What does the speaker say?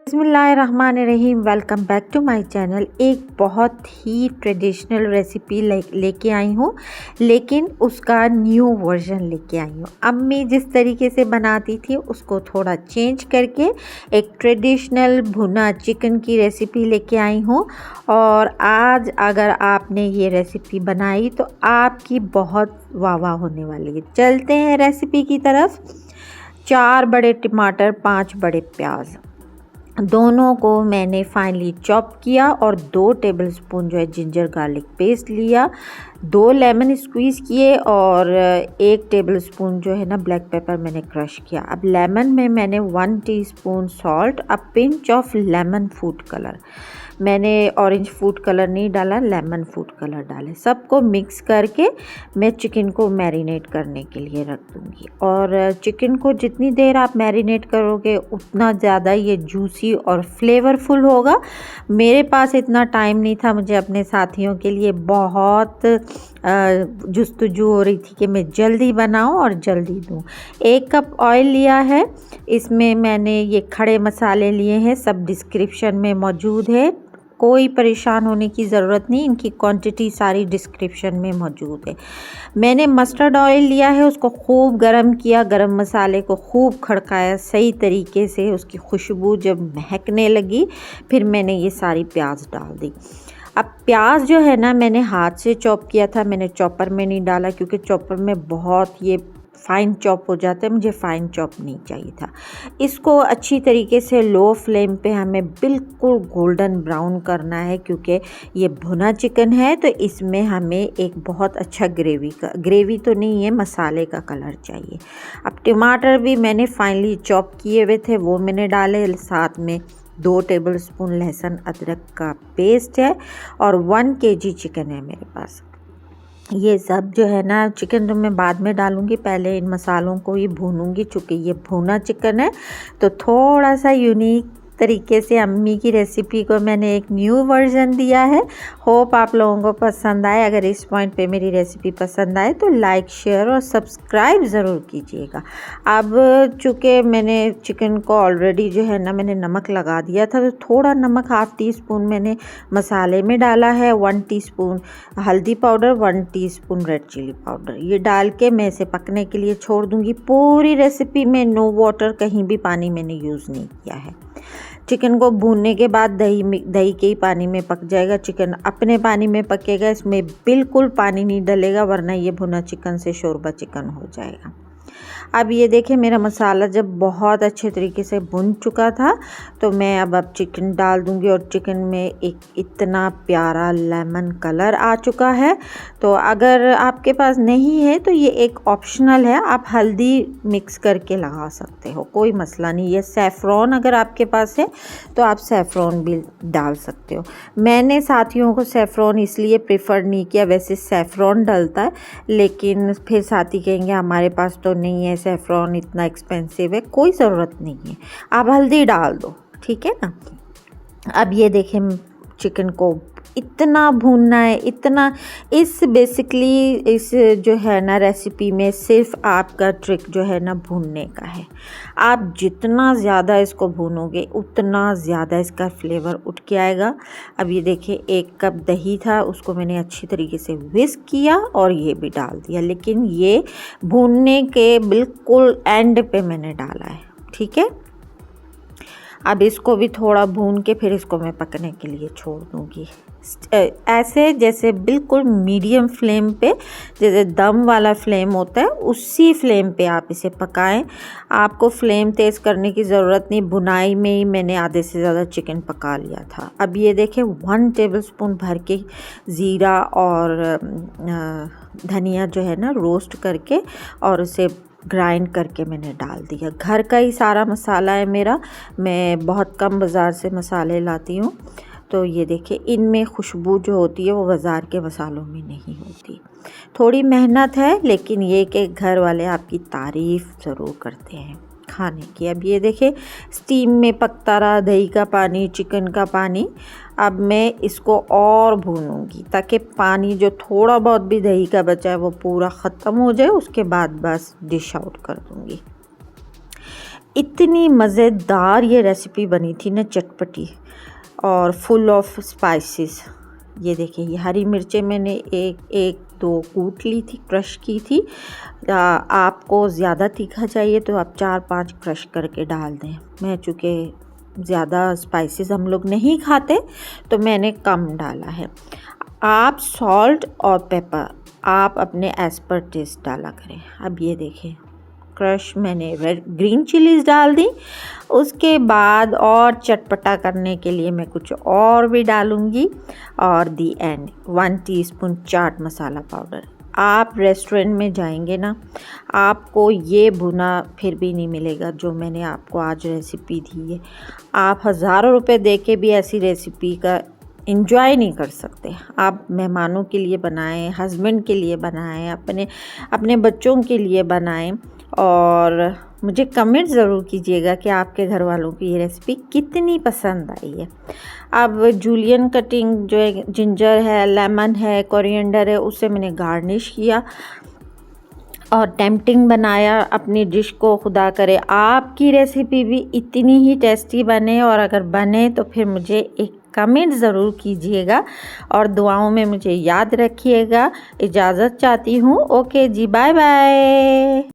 बिस्मिल्लाहिर्रहमानिर्रहीम। Welcome back to my channel. एक बहुत ही ट्रेडिशनल रेसिपी लेके आई हूँ, लेकिन उसका न्यू वर्जन लेके आई हूँ। अम्मी जिस तरीके से बनाती थी उसको थोड़ा चेंज करके एक ट्रेडिशनल भुना चिकन की रेसिपी लेके आई हूँ। और आज अगर आपने ये रेसिपी बनाई तो आपकी बहुत वाह वाह होने वाली है। चलते हैं रेसिपी की तरफ। 4 बड़े टमाटर, 5 बड़े प्याज, दोनों को मैंने फाइनली चॉप किया और 2 टेबलस्पून जो है जिंजर गार्लिक पेस्ट लिया, 2 लेमन स्क्वीज़ किए और 1 टेबलस्पून जो है ना ब्लैक पेपर मैंने क्रश किया। अब लेमन में मैंने 1 teaspoon salt, a pinch of lemon food colour, मैंने ऑरेंज फूड कलर नहीं डाला, लेमन फूड कलर डाले। सबको मिक्स करके मैं चिकन को मैरिनेट करने के लिए रख दूँगी। और चिकन को जितनी देर आप मैरिनेट करोगे उतना ज़्यादा ये जूसी और फ्लेवरफुल होगा। मेरे पास इतना टाइम नहीं था, मुझे अपने साथियों के लिए बहुत जुस्तजू हो रही थी कि मैं जल्दी बनाऊं और जल्दी दूं। 1 कप ऑयल लिया है, इसमें मैंने ये खड़े मसाले लिए हैं, सब डिस्क्रिप्शन में मौजूद है, कोई परेशान होने की ज़रूरत नहीं, इनकी क्वांटिटी सारी डिस्क्रिप्शन में मौजूद है। मैंने मस्टर्ड ऑयल लिया है, उसको खूब गरम किया, गरम मसाले को खूब खड़काया सही तरीके से, उसकी खुशबू जब महकने लगी फिर मैंने ये सारी प्याज डाल दी। अब प्याज जो है ना मैंने हाथ से चॉप किया था, मैंने चॉपर में नहीं डाला क्योंकि चॉपर में बहुत ये फ़ाइन चॉप हो जाता है, मुझे फ़ाइन चॉप नहीं चाहिए था। इसको अच्छी तरीके से लो फ्लेम पे हमें बिल्कुल गोल्डन ब्राउन करना है क्योंकि ये भुना चिकन है, तो इसमें हमें एक बहुत अच्छा ग्रेवी तो नहीं है, मसाले का कलर चाहिए। अब टमाटर भी मैंने फाइनली चॉप किए हुए थे, वो मैंने डाले, साथ में 2 टेबलस्पून लहसुन अदरक का पेस्ट है और 1 केजी चिकन है मेरे पास। ये सब जो है ना चिकन तो मैं बाद में डालूँगी, पहले इन मसालों को ही भूनूंगी। चूँकि ये भुना चिकन है तो थोड़ा सा यूनिक तरीके से अम्मी की रेसिपी को मैंने एक न्यू वर्ज़न दिया है। होप आप लोगों को पसंद आए। अगर इस पॉइंट पे मेरी रेसिपी पसंद आए तो लाइक, शेयर और सब्सक्राइब ज़रूर कीजिएगा। अब चूँकि मैंने चिकन को ऑलरेडी जो है ना मैंने नमक लगा दिया था, तो थोड़ा नमक, 1/2 टीस्पून मैंने मसाले में डाला है, 1 टीस्पून हल्दी powder, 1 teaspoon red chilli powder, ये डाल के मैं इसे पकने के लिए छोड़ दूँगी। पूरी रेसिपी में नो वाटर, कहीं भी पानी मैंने यूज़ नहीं किया है। चिकन को भूनने के बाद दही के ही पानी में पक जाएगा, चिकन अपने पानी में पकेगा, इसमें बिल्कुल पानी नहीं डलेगा वरना ये भुना चिकन से शोरबा चिकन हो जाएगा। अब ये देखिए मेरा मसाला जब बहुत अच्छे तरीके से भुन चुका था तो मैं अब चिकन डाल दूंगी और चिकन में एक इतना प्यारा लेमन कलर आ चुका है। तो अगर आपके पास नहीं है तो ये एक ऑप्शनल है, आप हल्दी मिक्स करके लगा सकते हो, कोई मसला नहीं। ये सैफ़रॉन अगर आपके पास है तो आप सैफ़रॉन भी डाल सकते हो। मैंने साथियों को सैफ़रॉन इसलिए प्रेफर नहीं किया, वैसे सैफ़रॉन डलता है लेकिन फिर साथी कहेंगे हमारे पास तो नहीं है सैफ़रॉन, इतना एक्सपेंसिव है, कोई ज़रूरत नहीं है, आप हल्दी डाल दो, ठीक है ना। अब ये देखें चिकन को इतना भूनना है, इतना, इस बेसिकली इस जो है ना रेसिपी में सिर्फ आपका ट्रिक जो है ना भूनने का है। आप जितना ज़्यादा इसको भूनोगे उतना ज़्यादा इसका फ्लेवर उठ के आएगा। अब ये देखिए 1 कप दही था, उसको मैंने अच्छी तरीके से विस्क किया और ये भी डाल दिया, लेकिन ये भूनने के बिल्कुल एंड पे मैंने डाला है, ठीक है। अब इसको भी थोड़ा भून के फिर इसको मैं पकने के लिए छोड़ दूँगी, ऐसे जैसे बिल्कुल मीडियम फ्लेम पे, जैसे दम वाला फ्लेम होता है उसी फ्लेम पे आप इसे पकाएं। आपको फ्लेम तेज़ करने की ज़रूरत नहीं, भुनाई में ही मैंने आधे से ज़्यादा चिकन पका लिया था। अब ये देखें 1 टेबलस्पून भर के ज़ीरा और धनिया जो है ना रोस्ट करके और उसे ग्राइंड करके मैंने डाल दिया। घर का ही सारा मसाला है मेरा, मैं बहुत कम बाज़ार से मसाले लाती हूँ। तो ये देखिए इनमें खुशबू जो होती है वो बाज़ार के मसालों में नहीं होती। थोड़ी मेहनत है लेकिन ये कि घर वाले आपकी तारीफ़ ज़रूर करते हैं खाने की। अब ये देखिए स्टीम में पकता रहा दही का पानी, चिकन का पानी। अब मैं इसको और भूनूंगी ताकि पानी जो थोड़ा बहुत भी दही का बचा है वो पूरा ख़त्म हो जाए, उसके बाद बस डिश आउट कर दूंगी। इतनी मज़ेदार ये रेसिपी बनी थी ना, चटपटी और फुल ऑफ स्पाइसेस। ये देखिए, ये हरी मिर्चें मैंने एक दो कूट ली थी, क्रश की थी। आपको ज़्यादा तीखा चाहिए तो आप 4-5 क्रश करके डाल दें। मैं चूँकि ज़्यादा स्पाइसेस हम लोग नहीं खाते तो मैंने कम डाला है। आप सॉल्ट और पेपर आप अपने एज़ पर टेस्ट डाला करें। अब ये देखें, क्रश मैंने रेड ग्रीन चिलीज़ डाल दी। उसके बाद और चटपटा करने के लिए मैं कुछ और भी डालूँगी। और दी एंड 1 टीस्पून चाट मसाला पाउडर। आप रेस्टोरेंट में जाएंगे ना, आपको ये भुना फिर भी नहीं मिलेगा जो मैंने आपको आज रेसिपी दी है। आप हज़ारों रुपए दे के भी ऐसी रेसिपी का इंजॉय नहीं कर सकते। आप मेहमानों के लिए बनाएं, हस्बैंड के लिए बनाएं, अपने बच्चों के लिए बनाएं और मुझे कमेंट ज़रूर कीजिएगा कि आपके घर वालों को ये रेसिपी कितनी पसंद आई है। अब जूलियन कटिंग जो है, जिंजर है, लेमन है, कोरिएंडर है, उससे मैंने गार्निश किया और टेम्पटिंग बनाया अपनी डिश को। खुदा करे आपकी रेसिपी भी इतनी ही टेस्टी बने, और अगर बने तो फिर मुझे एक कमेंट ज़रूर कीजिएगा और दुआओं में मुझे याद रखिएगा। इजाज़त चाहती हूँ। ओके जी, बाय बाय।